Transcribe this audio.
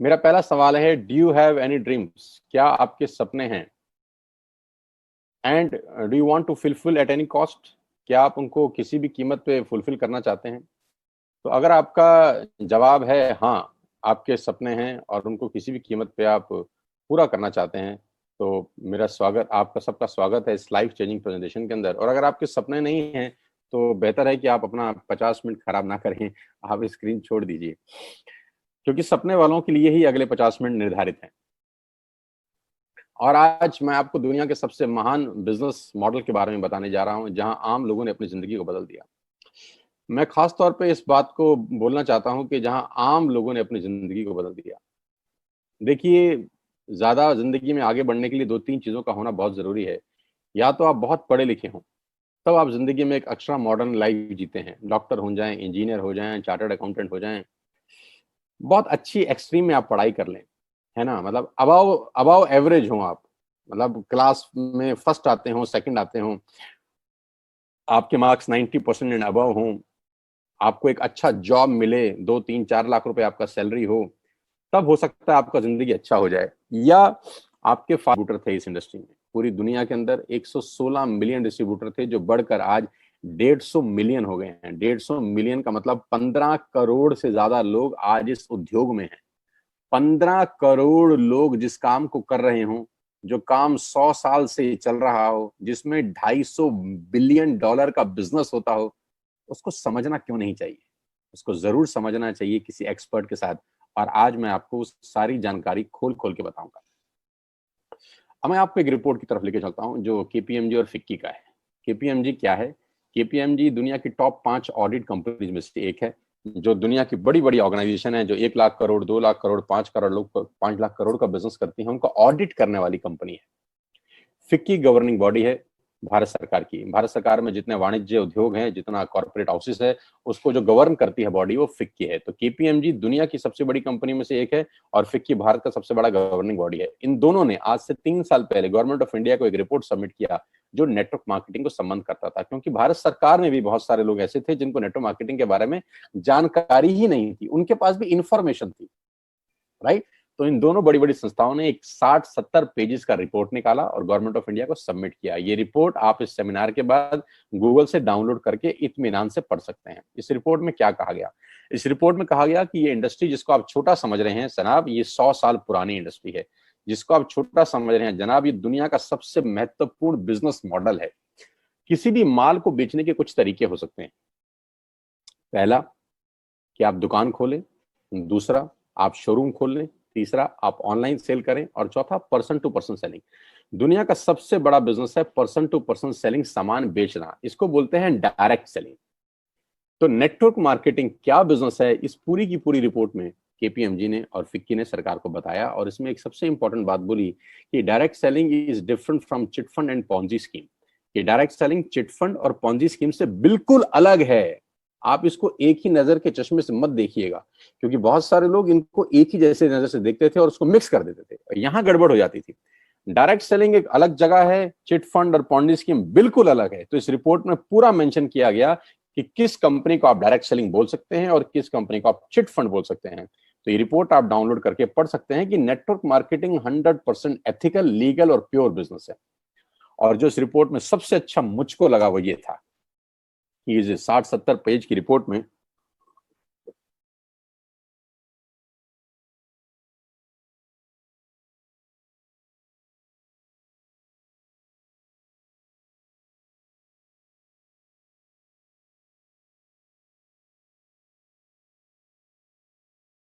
मेरा पहला सवाल है, do you have any dreams? क्या आपके सपने हैं? And do you want to fulfil at any cost? क्या आप उनको किसी भी कीमत पे फुलफिल करना चाहते हैं? तो अगर आपका जवाब है हाँ, आपके सपने हैं और उनको किसी भी कीमत पे आप पूरा करना चाहते हैं, तो मेरा स्वागत, आपका सबका स्वागत है इस लाइफ चेंजिंग प्रेजेंटेशन के अंदर। और अगर आपके सपने नहीं हैं तो बेहतर है कि आप अपना 50 मिनट खराब ना करें, आप स्क्रीन छोड़ दीजिए, क्योंकि सपने वालों के लिए ही अगले 50 मिनट निर्धारित हैं। और आज मैं आपको दुनिया के सबसे महान बिजनेस मॉडल के बारे में बताने जा रहा हूं, जहां आम लोगों ने अपनी जिंदगी को बदल दिया। मैं खास तौर पे इस बात को बोलना चाहता हूं कि जहां आम लोगों ने अपनी जिंदगी को बदल दिया। देखिए, ज्यादा जिंदगी में आगे बढ़ने के लिए दो तीन चीजों का होना बहुत जरूरी है। या तो आप बहुत पढ़े लिखे हों, तब आप जिंदगी में एक एक्स्ट्रा मॉडर्न लाइफ जीते हैं, डॉक्टर हो जाएं, इंजीनियर हो जाएं, चार्टर्ड अकाउंटेंट हो जाएं, बहुत अच्छी एक्सट्रीम में आप पढ़ाई कर लें, है ना, मतलब अबाव अबाव एवरेज हो आप, मतलब क्लास में फर्स्ट आते हो, सेकंड आते हो, आपके मार्क्स 90% एंड अबव हों, आपको एक अच्छा जॉब मिले, 2 3 4 लाख रुपए आपका सैलरी हो, तब हो सकता है आपका जिंदगी अच्छा हो जाए। या आपके डिस्ट्रीब्यूटर थे इस इंडस्ट्री में, पूरी दुनिया के अंदर 116 मिलियन डिस्ट्रीब्यूटर थे, जो बढ़कर आज 150 मिलियन हो गए हैं। 150 मिलियन का मतलब 15 करोड़ से ज्यादा लोग आज इस उद्योग में हैं। 15 करोड़ लोग जिस काम को कर रहे हों, जो काम 100 साल से चल रहा हो, जिसमें 250 बिलियन डॉलर का बिजनेस होता हो, उसको समझना क्यों नहीं चाहिए? उसको जरूर समझना चाहिए किसी एक्सपर्ट के साथ। और आज मैं आपको उस सारी जानकारी खोल खोल के बताऊंगा। अब मैं आपको एक रिपोर्ट की तरफ लेके चलता हूं, जो केपीएमजी और फिक्की का है। केपीएमजी क्या है? केपीएमजी दुनिया की टॉप 5 ऑडिट कंपनीज में से एक है, जो दुनिया की बड़ी बड़ी ऑर्गेनाइजेशन है, जो 1 लाख करोड़, 2 लाख करोड़, 5 करोड़ लोग, 5 लाख करोड़ का बिजनेस करती है, उनको ऑडिट करने वाली कंपनी है। फिक्की गवर्निंग बॉडी है भारत सरकार की। भारत सरकार में जितने वाणिज्य उद्योग हैं, जितना कॉर्पोरेट हाउसेस है, उसको जो गवर्न करती है बॉडी, वो फिक्की है। तो केपीएमजी दुनिया की सबसे बड़ी कंपनी में से एक है और फिक्की भारत का सबसे बड़ा गवर्निंग बॉडी है। इन दोनों ने आज से 3 साल पहले गवर्नमेंट ऑफ इंडिया को एक रिपोर्ट सबमिट किया, जो नेटवर्क मार्केटिंग को संबंध करता था, क्योंकि भारत सरकार में भी बहुत सारे लोग ऐसे थे जिनको नेटवर्क मार्केटिंग के बारे में जानकारी ही नहीं थी, उनके पास भी इंफॉर्मेशन थी, राइट। तो इन दोनों बड़ी बड़ी संस्थाओं ने एक 60-70 पेजेस का रिपोर्ट निकाला और गवर्नमेंट ऑफ इंडिया को सबमिट किया। ये रिपोर्ट आप इस सेमिनार के बाद गूगल से डाउनलोड करके इत्मीनान से पढ़ सकते हैं। इस रिपोर्ट में क्या कहा गया? इस रिपोर्ट में कहा गया कि ये इंडस्ट्री, जिसको आप छोटा समझ रहे हैं जनाब, ये 100 साल पुरानी इंडस्ट्री है। जिसको आप छोटा समझ रहे हैं जनाब, ये दुनिया का सबसे महत्वपूर्ण बिजनेस मॉडल है। किसी भी माल को बेचने के कुछ तरीके हो सकते हैं। पहला, कि आप दुकान खोलें। दूसरा, आप शोरूम खोल लें। तीसरा, आप ऑनलाइन सेल करें। और चौथा, पर्सन टू पर्सन सेलिंग। दुनिया का सबसे बड़ा बिजनेस है पर्सन टू पर्सन सेलिंग, सामान बेचना। इसको बोलते हैं डायरेक्ट सेलिंग। तो नेटवर्क मार्केटिंग क्या बिजनेस है, इस पूरी की पूरी रिपोर्ट में केपीएमजी ने और फिक्की ने सरकार को बताया। और इसमें एक सबसे इंपॉर्टेंट बात बोली कि direct selling is different from chit fund and Ponzi scheme. ये डायरेक्ट सेलिंग चिट फंड और पॉन्जी स्कीम से बिल्कुल अलग है। आप इसको एक ही नजर के चश्मे से मत देखिएगा, क्योंकि बहुत सारे लोग इनको एक ही जैसे नजर से देखते थे और उसको मिक्स कर देते थे, यहां गड़बड़ हो जाती थी। डायरेक्ट सेलिंग एक अलग जगह है, चिट फंड और पॉन्जी स्कीम बिल्कुल अलग है। तो इस रिपोर्ट में पूरा मेंशन किया गया कि किस कंपनी को आप डायरेक्ट सेलिंग बोल सकते हैं और किस कंपनी को आप चिट फंड बोल सकते हैं। तो ये रिपोर्ट आप डाउनलोड करके पढ़ सकते हैं कि नेटवर्क मार्केटिंग 100% एथिकल, लीगल और प्योर बिजनेस है। और जो इस रिपोर्ट में सबसे अच्छा मुझको लगा वो ये था कि इस 60-70 पेज की रिपोर्ट में